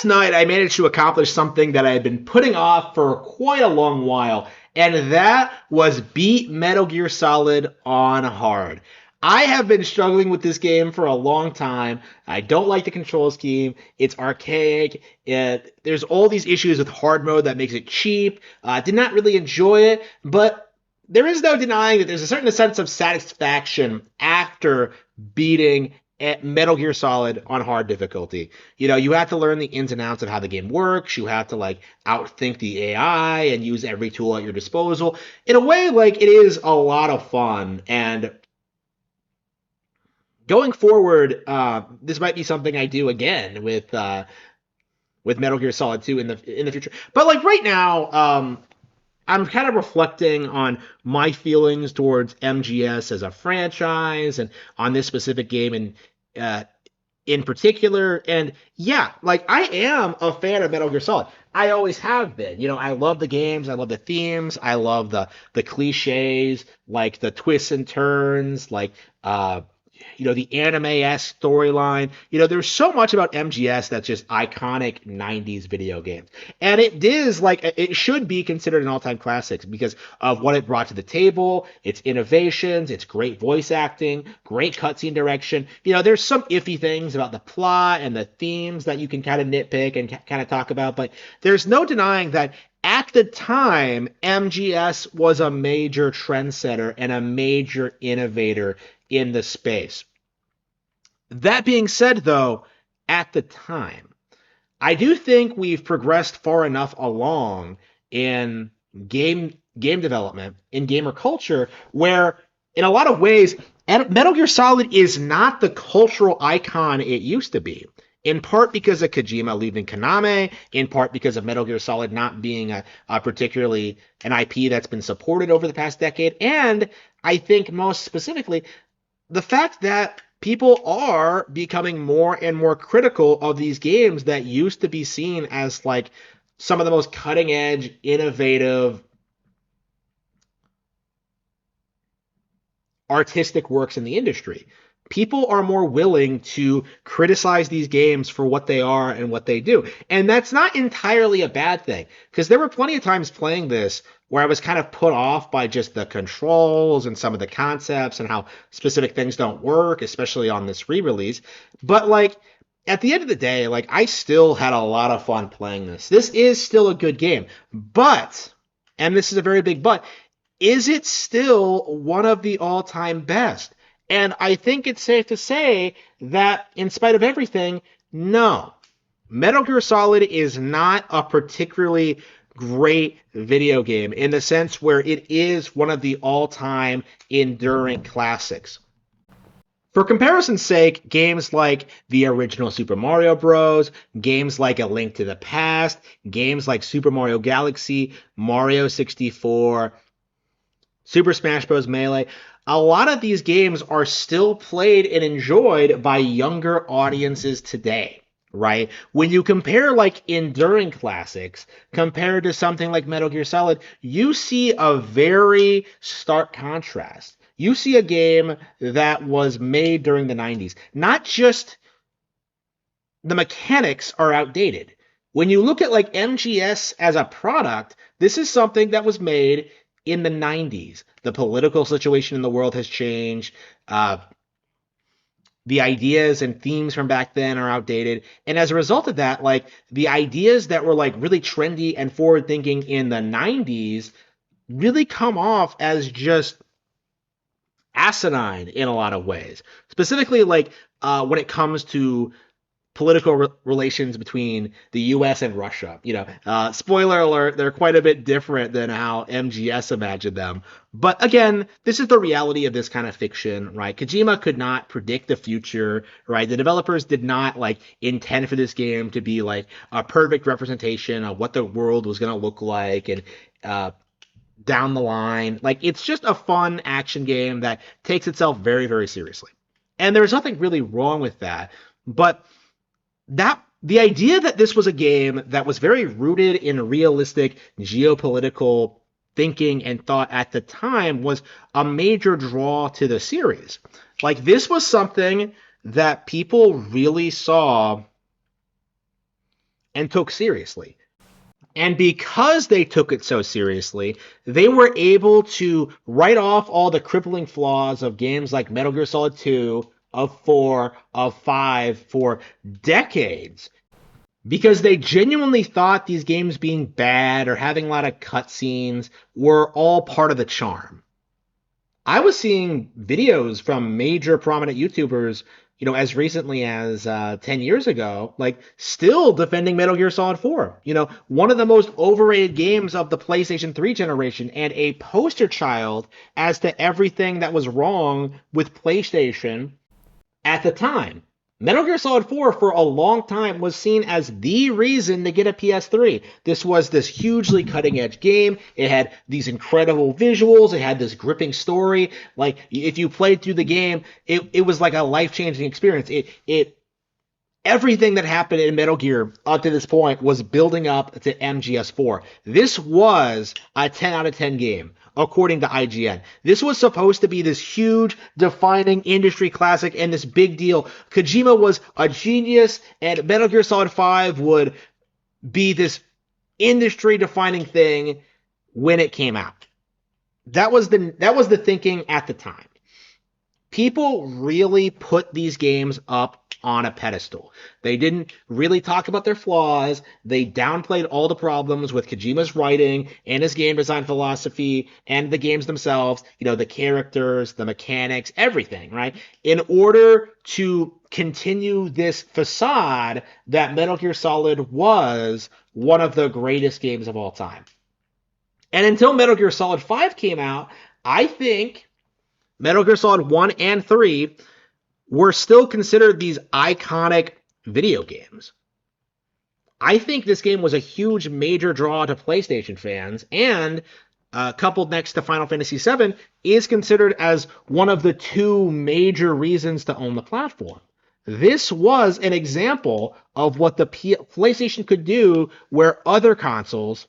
last night I managed to accomplish something that I had been putting off for quite a long while, and that was beat Metal Gear Solid on hard. I have been struggling with this game for a long time. I don't like the control scheme. It's archaic. There's all these issues with hard mode that makes it cheap. Did not really enjoy it, but there is no denying that there's a certain sense of satisfaction after beating Metal Gear Solid on hard difficulty. You know, you have to learn the ins and outs of how the game works. You have to like outthink the AI and use every tool at your disposal. In a way, like it is a lot of fun. And going forward, this might be something I do again with Metal Gear Solid 2 in the future. But like right now, I'm kind of reflecting on my feelings towards MGS as a franchise and on this specific game in particular. And yeah, like I am a fan of Metal Gear Solid. I always have been. You know, I love the games, I love the themes, I love the cliches, like the twists and turns, like the anime-esque storyline. You know, there's so much about MGS that's just iconic 90s video games. And it is like it should be considered an all-time classic because of what it brought to the table, its innovations, its great voice acting, great cutscene direction. You know, there's some iffy things about the plot and the themes that you can kind of nitpick and kind of talk about, but there's no denying that at the time, MGS was a major trendsetter and a major innovator in the space. That being said, though, at the time, I do think we've progressed far enough along in game development, in gamer culture, where in a lot of ways, Metal Gear Solid is not the cultural icon it used to be. In part because of Kojima leaving Konami, in part because of Metal Gear Solid not being a particularly an IP that's been supported over the past decade, and I think most specifically the fact that people are becoming more and more critical of these games that used to be seen as like some of the most cutting edge, innovative, artistic works in the industry. People are more willing to criticize these games for what they are and what they do. And that's not entirely a bad thing, because there were plenty of times playing this where I was kind of put off by just the controls and some of the concepts and how specific things don't work, especially on this re-release. But like at the end of the day, like I still had a lot of fun playing this. This is still a good game, but, and this is a very big but, is it still one of the all-time best? And I think it's safe to say that, in spite of everything, no. Metal Gear Solid is not a particularly great video game in the sense where it is one of the all-time enduring classics. For comparison's sake, games like the original Super Mario Bros., games like A Link to the Past, games like Super Mario Galaxy, Mario 64, Super Smash Bros. Melee, a lot of these games are still played and enjoyed by younger audiences today, right? When you compare like enduring classics compared to something like Metal Gear Solid, you see a very stark contrast. You see a game that was made during the 90s. Not just the mechanics are outdated. When you look at like MGS as a product, this is something that was made in the 90s. The political situation in the world has changed. The ideas and themes from back then are outdated. And as a result of that, like the ideas that were like really trendy and forward thinking in the 90s really come off as just asinine in a lot of ways. Specifically, like when it comes to political relations between the U.S. and Russia. You know, spoiler alert, they're quite a bit different than how MGS imagined them. But again, this is the reality of this kind of fiction, right? Kojima could not predict the future, right? The developers did not like intend for this game to be like a perfect representation of what the world was going to look like and down the line. Like it's just a fun action game that takes itself very, very seriously. And there's nothing really wrong with that. But that the idea that this was a game that was very rooted in realistic geopolitical thinking and thought at the time was a major draw to the series. Like this was something that people really saw and took seriously. And because they took it so seriously, they were able to write off all the crippling flaws of games like Metal Gear Solid 2, of 4, of 5 for decades because they genuinely thought these games being bad or having a lot of cutscenes were all part of the charm. I was seeing videos from major prominent YouTubers, as recently as 10 years ago, like still defending Metal Gear Solid 4. One of the most overrated games of the PlayStation 3 generation and a poster child as to everything that was wrong with PlayStation at the time. Metal Gear Solid 4 for a long time was seen as the reason to get a PS3. This was this hugely cutting edge game. It had these incredible visuals. It had this gripping story. Like if you played through the game, it was like a life-changing experience. It everything that happened in Metal Gear up to this point was building up to MGS4. This was a 10 out of 10 game, according to IGN. This was supposed to be this huge, defining industry classic and this big deal. Kojima was a genius, and Metal Gear Solid 5 would be this industry-defining thing when it came out. That was the thinking at the time. People really put these games up on a pedestal. They didn't really talk about their flaws. They downplayed all the problems with Kojima's writing and his game design philosophy and the games themselves, the characters, the mechanics, everything, right? In order to continue this facade that Metal Gear Solid was one of the greatest games of all time. And until Metal Gear Solid 5 came out, I think Metal Gear Solid 1 and 3 were still considered these iconic video games. I think this game was a huge major draw to PlayStation fans, and coupled next to Final Fantasy VII, is considered as one of the two major reasons to own the platform. This was an example of what the PlayStation could do where other consoles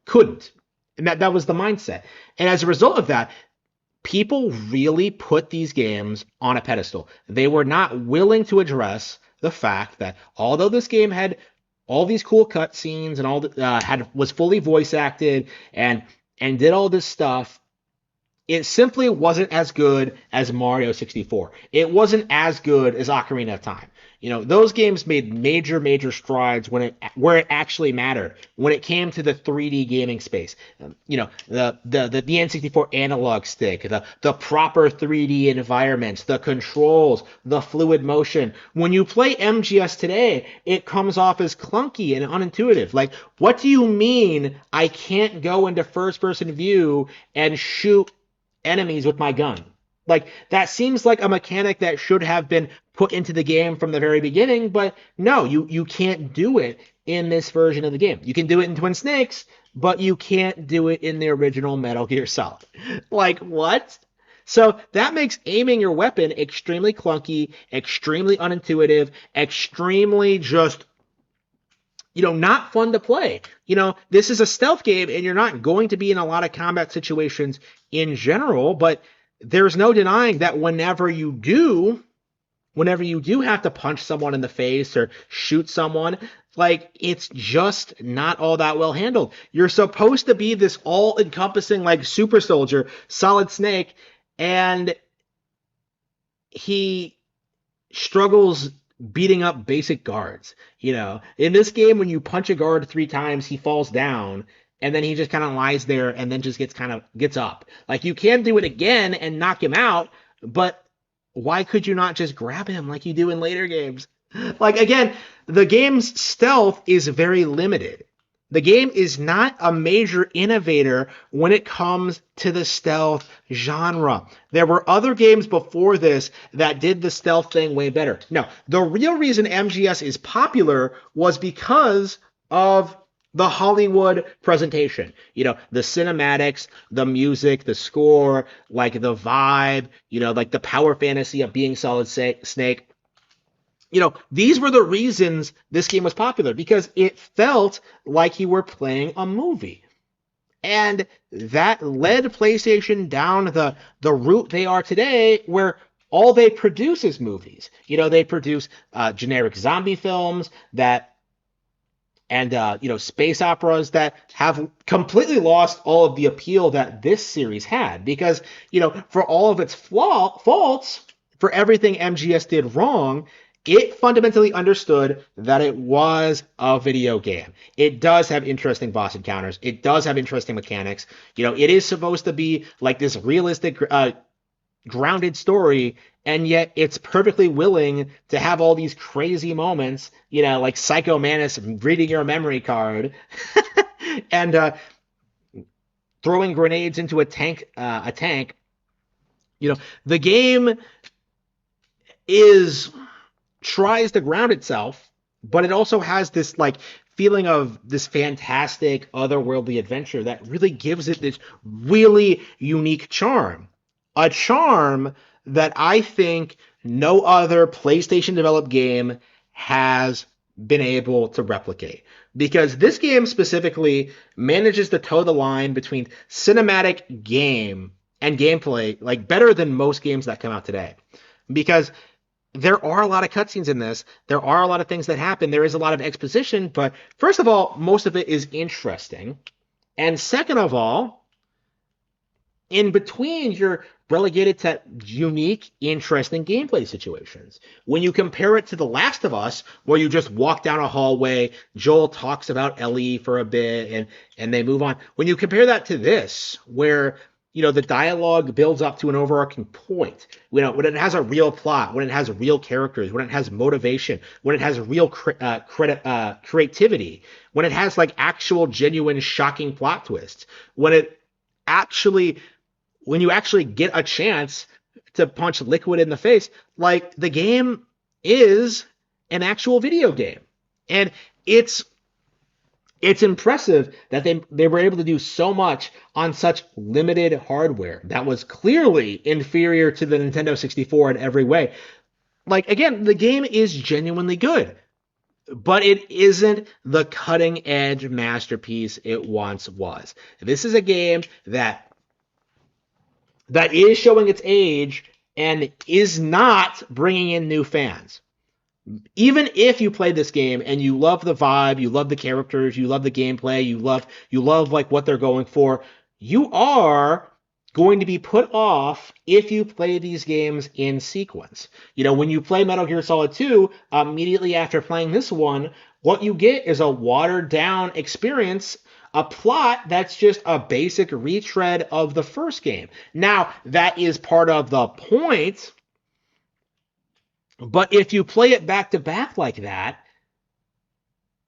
couldn't. And that was the mindset. And as a result of that, people really put these games on a pedestal. They were not willing to address the fact that although this game had all these cool cutscenes and all was fully voice acted and did all this stuff, it simply wasn't as good as Mario 64. It wasn't as good as Ocarina of Time. Those games made major strides where it actually mattered, when it came to the 3D gaming space. The N64 analog stick, the proper 3D environments, the controls, the fluid motion. When you play MGS today, it comes off as clunky and unintuitive. Like, what do you mean I can't go into first-person view and shoot enemies with my gun? Like, that seems like a mechanic that should have been put into the game from the very beginning, but no, you can't do it in this version of the game. You can do it in Twin Snakes, but you can't do it in the original Metal Gear Solid. Like, what? So that makes aiming your weapon extremely clunky, extremely unintuitive, extremely just not fun to play. This is a stealth game, and you're not going to be in a lot of combat situations in general, but there's no denying that whenever you do have to punch someone in the face or shoot someone, like, it's just not all that well handled. You're supposed to be this all-encompassing, like, super soldier, Solid Snake, and he struggles beating up basic guards. In this game, when you punch a guard 3 times, he falls down, and then he just kind of lies there and then just gets up. Like, you can do it again and knock him out, but why could you not just grab him like you do in later games? Like, again, the game's stealth is very limited. The game is not a major innovator when it comes to the stealth genre. There were other games before this that did the stealth thing way better. No, the real reason MGS is popular was because of the Hollywood presentation. The cinematics, the music, the score, like the vibe, like the power fantasy of being Solid Snake. These were the reasons this game was popular, because it felt like you were playing a movie. And that led PlayStation down the route they are today, where all they produce is movies. They produce generic zombie films that space operas that have completely lost all of the appeal that this series had because, for all of its faults, for everything MGS did wrong, it fundamentally understood that it was a video game. It does have interesting boss encounters. It does have interesting mechanics. It is supposed to be like this realistic, grounded story, and yet it's perfectly willing to have all these crazy moments, like Psycho Mantis reading your memory card and throwing grenades into a tank. The game is tries to ground itself, but it also has this like feeling of this fantastic otherworldly adventure that really gives it this really unique charm. A charm that I think no other PlayStation developed game has been able to replicate. Because this game specifically manages to toe the line between cinematic game and gameplay like better than most games that come out today. Because there are a lot of cutscenes in this. There are a lot of things that happen. There is a lot of exposition, but first of all, most of it is interesting. And second of all, in between, you're relegated to unique, interesting gameplay situations. When you compare it to The Last of Us, where you just walk down a hallway, Joel talks about Ellie for a bit, and they move on. When you compare that to this, where the dialogue builds up to an overarching point. When it has a real plot, when it has real characters, when it has motivation, when it has real creativity, when it has like actual, genuine, shocking plot twists, when you actually get a chance to punch Liquid in the face, like the game is an actual video game, and it's impressive that they were able to do so much on such limited hardware that was clearly inferior to the Nintendo 64 in every way. Like, again, the game is genuinely good, but it isn't the cutting edge masterpiece it once was. This is a game that is showing its age and is not bringing in new fans. Even if you play this game and you love the vibe, you love the characters, you love the gameplay, you love like what they're going for, you are going to be put off if you play these games in sequence. When you play Metal Gear Solid 2, immediately after playing this one, what you get is a watered down experience, a plot that's just a basic retread of the first game. Now, that is part of the point. But if you play it back to back like that,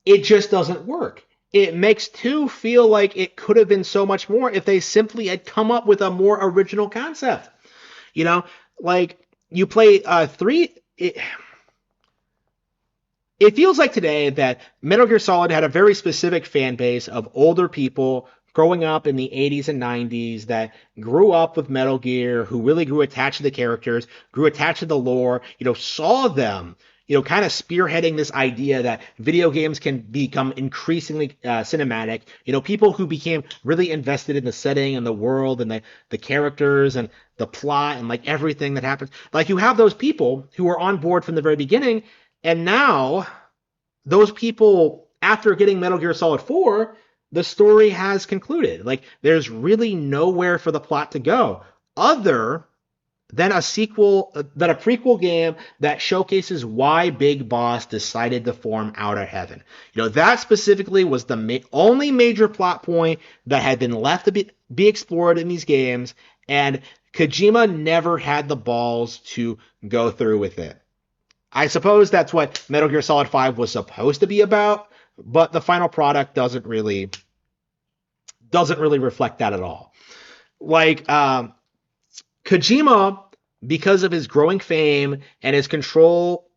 it just doesn't work. It makes 2 feel like it could have been so much more if they simply had come up with a more original concept. Like you play 3. It feels like today that Metal Gear Solid had a very specific fan base of older people growing up in the 80s and 90s that grew up with Metal Gear, who really grew attached to the characters, grew attached to the lore, saw them, kind of spearheading this idea that video games can become increasingly cinematic. People who became really invested in the setting and the world and the characters and the plot and like everything that happens. Like you have those people who were on board from the very beginning, and now those people, after getting Metal Gear Solid 4, the story has concluded. Like, there's really nowhere for the plot to go other than a prequel game that showcases why Big Boss decided to form Outer Heaven. That specifically was the only major plot point that had been left to be explored in these games, and Kojima never had the balls to go through with it. I suppose that's what Metal Gear Solid 5 was supposed to be about, but the final product doesn't really reflect that at all. Like Kojima, because of his growing fame and his control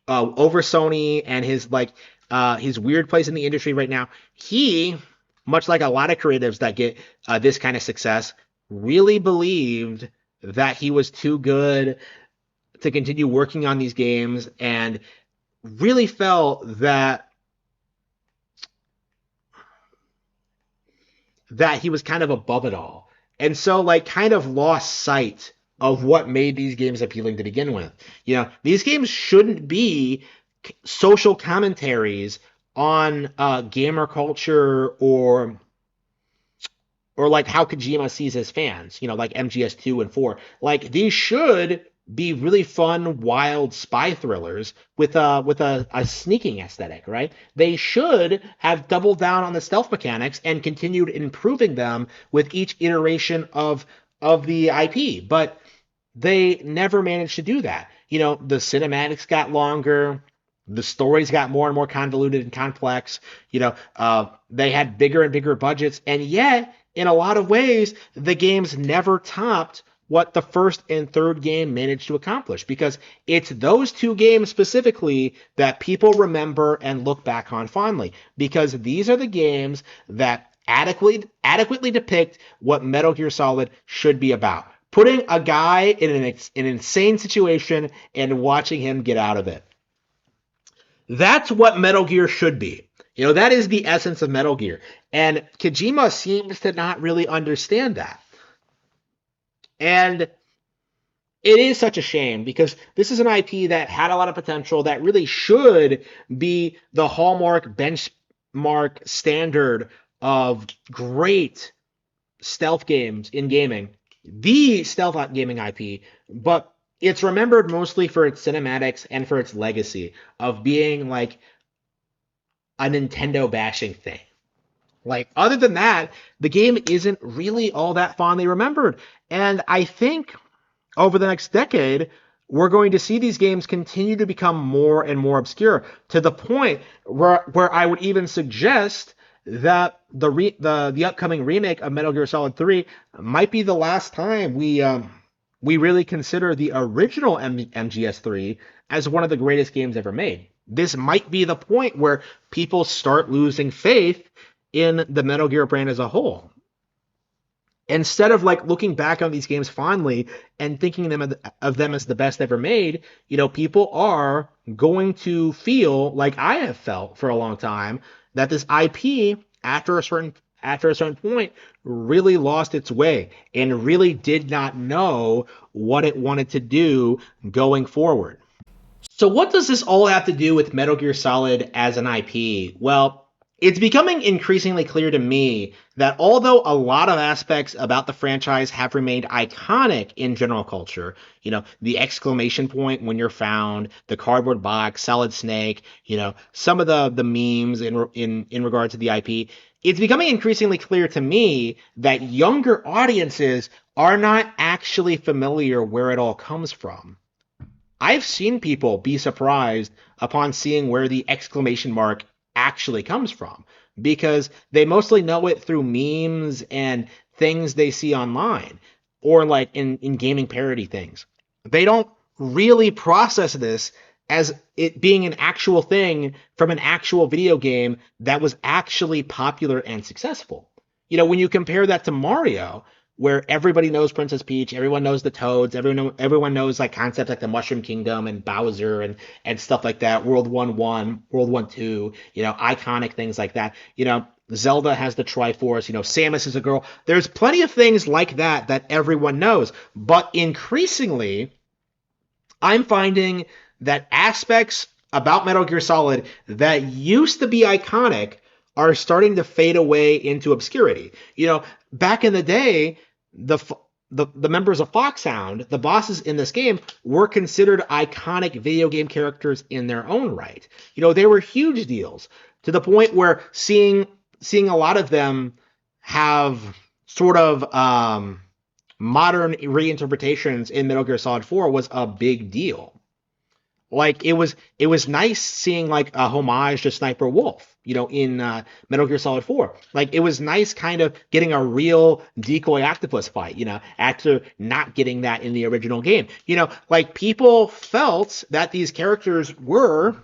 over Sony and his weird place in the industry right now, he, much like a lot of creatives that get this kind of success, really believed that he was too good to continue working on these games, and really felt that he was kind of above it all. And so kind of lost sight of what made these games appealing to begin with. These games shouldn't be social commentaries on gamer culture or like how Kojima sees his fans, like MGS2 and 4. Like these should be really fun, wild spy thrillers with a sneaking aesthetic, right? They should have doubled down on the stealth mechanics and continued improving them with each iteration of the IP, but they never managed to do that. The cinematics got longer, the stories got more and more convoluted and complex. They had bigger and bigger budgets, and yet, in a lot of ways, the games never topped what the first and third game managed to accomplish because it's those two games specifically that people remember and look back on fondly because these are the games that adequately depict what Metal Gear Solid should be about. Putting a guy in an insane situation and watching him get out of it. That's what Metal Gear should be. That is the essence of Metal Gear. And Kojima seems to not really understand that. And it is such a shame because this is an IP that had a lot of potential that really should be the hallmark benchmark standard of great stealth games in gaming. The stealth gaming IP, but it's remembered mostly for its cinematics and for its legacy of being like a Nintendo bashing thing. Like, other than that, the game isn't really all that fondly remembered. And I think over the next decade, we're going to see these games continue to become more and more obscure to the point where I would even suggest that the upcoming remake of Metal Gear Solid 3 might be the last time we really consider the original MGS3 as one of the greatest games ever made. This might be the point where people start losing faith in the Metal Gear brand as a whole. Instead of like looking back on these games fondly and thinking of them as the best ever made, people are going to feel like I have felt for a long time that this IP after a certain point really lost its way and really did not know what it wanted to do going forward. So what does this all have to do with Metal Gear Solid as an IP? Well, it's becoming increasingly clear to me that although a lot of aspects about the franchise have remained iconic in general culture, the exclamation point when you're found, the cardboard box, Solid Snake, some of the memes in regard to the IP, it's becoming increasingly clear to me that younger audiences are not actually familiar where it all comes from. I've seen people be surprised upon seeing where the exclamation mark actually comes from because they mostly know it through memes and things they see online or like in gaming parody things. They don't really process this as it being an actual thing from an actual video game that was actually popular and successful. When you compare that to Mario, where everybody knows Princess Peach, everyone knows the Toads, everyone knows like concepts like the Mushroom Kingdom and Bowser and stuff like that. World 1-1, World 1-2, iconic things like that. Zelda has the Triforce. Samus is a girl. There's plenty of things like that everyone knows, but increasingly, I'm finding that aspects about Metal Gear Solid that used to be iconic are starting to fade away into obscurity. Back in the day, the members of Foxhound, the bosses in this game, were considered iconic video game characters in their own right. They were huge deals to the point where seeing a lot of them have sort of modern reinterpretations in Metal Gear Solid 4 was a big deal. Like it was nice seeing like a homage to Sniper Wolf, in Metal Gear Solid 4. Like it was nice kind of getting a real decoy octopus fight, after not getting that in the original game. Like people felt that these characters were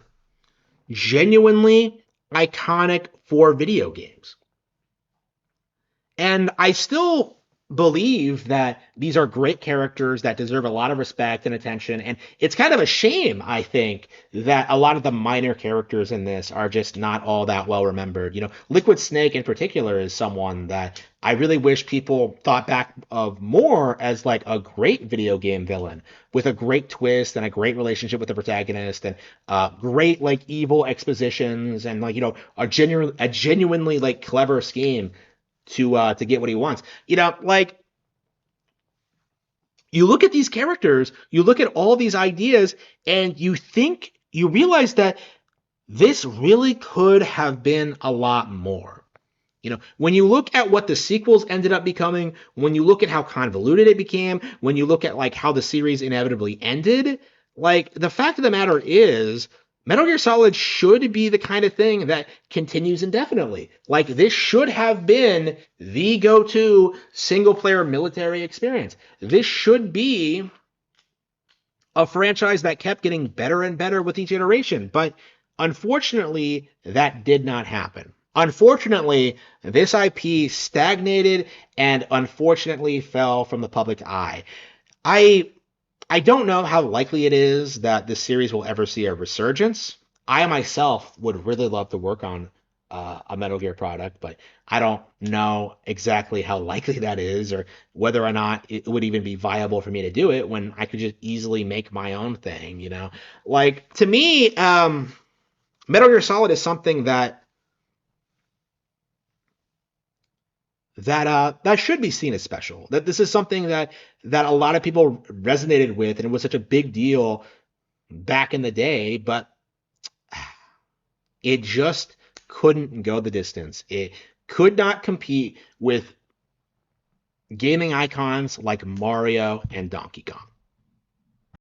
genuinely iconic for video games. And I still believe that these are great characters that deserve a lot of respect and attention. And it's kind of a shame, I think, that a lot of the minor characters in this are just not all that well remembered. Liquid Snake in particular is someone that I really wish people thought back of more as like a great video game villain with a great twist and a great relationship with the protagonist and great like evil expositions and like a genuinely like clever scheme to get what he wants. Like you look at these characters, you look at all these ideas, and you realize that this really could have been a lot more. When you look at what the sequels ended up becoming, when you look at how convoluted it became, when you look at like how the series inevitably ended, like the fact of the matter is Metal Gear Solid should be the kind of thing that continues indefinitely. Like this should have been the go-to single-player military experience. This should be a franchise that kept getting better and better with each iteration, but unfortunately, that did not happen. Unfortunately, this IP stagnated and unfortunately fell from the public eye. I I don't know how likely it is that this series will ever see a resurgence. I myself would really love to work on a Metal Gear product, but I don't know exactly how likely that is or whether or not it would even be viable for me to do it when I could just easily make my own thing. Like, to me, Metal Gear Solid is something that should be seen as special. That this is something that a lot of people resonated with, and it was such a big deal back in the day, but it just couldn't go the distance. It could not compete with gaming icons like Mario and Donkey Kong.